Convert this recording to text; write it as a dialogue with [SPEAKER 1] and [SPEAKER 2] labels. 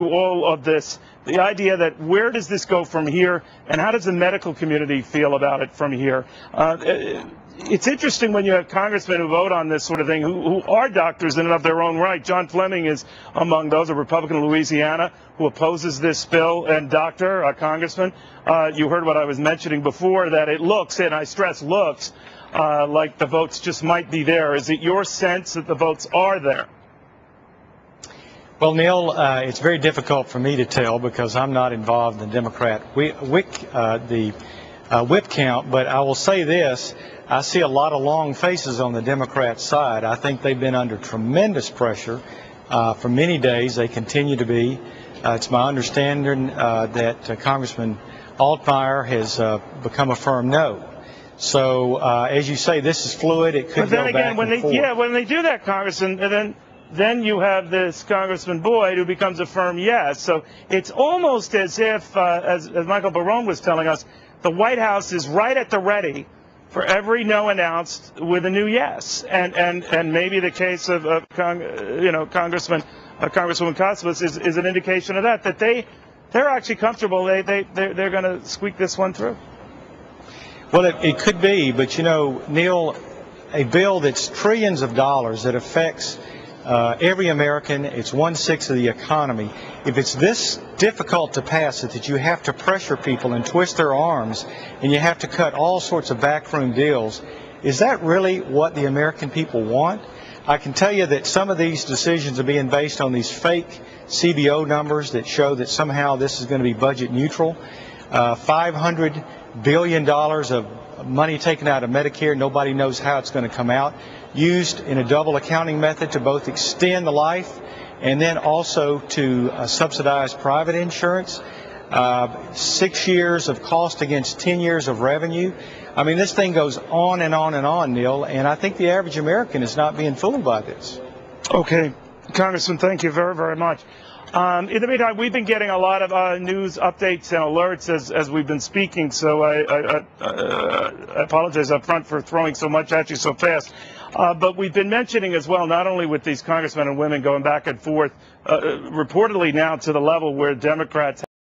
[SPEAKER 1] all of this, the idea that where does this go from here, and how does the medical community feel about it from here? It's interesting when you have congressmen who vote on this sort of thing who are doctors in and of their own right. John Fleming is among those, a Republican in Louisiana who opposes this bill, and a congressman. You heard what I was mentioning before, that it looks, and I stress looks, like the votes just might be there. Is it your sense that the votes are there?
[SPEAKER 2] Well, Neil, it's very difficult for me to tell because I'm not involved in the Democrat whip count, but I will say this. I see a lot of long faces on the Democrat side. I think they've been under tremendous pressure for many days. They continue to be. It's my understanding that Congressman Altmaier has become a firm no. So, as you say, this is fluid. It could go back and forth.
[SPEAKER 1] When they do that, Congressman, and then you have this Congressman Boyd who becomes a firm yes. So it's almost as if, as Michael Barone was telling us, the White House is right at the ready for every no announced with a new yes. And maybe the case of Congresswoman Costas is an indication of that they're actually comfortable. They're going to squeak this one through.
[SPEAKER 2] Well, it could be, but Neil, a bill that's trillions of dollars that affects every American, it's 1/6 of the economy. If it's this difficult to pass it, that you have to pressure people and twist their arms, and you have to cut all sorts of backroom deals, is that really what the American people want? I can tell you that some of these decisions are being based on these fake CBO numbers that show that somehow this is going to be budget neutral. $500 billion of money taken out of Medicare, nobody knows how it's going to come out, used in a double accounting method to both extend the life and then also to subsidize private insurance. 6 years of cost against 10 years of revenue. I mean, this thing goes on and on and on, Neil, and I think the average American is not being fooled by this.
[SPEAKER 1] Okay. Congressman, thank you very, very much. In the meantime, we've been getting a lot of news updates and alerts as we've been speaking, so I apologize up front for throwing so much at you so fast. But we've been mentioning as well, not only with these congressmen and women going back and forth, reportedly now to the level where Democrats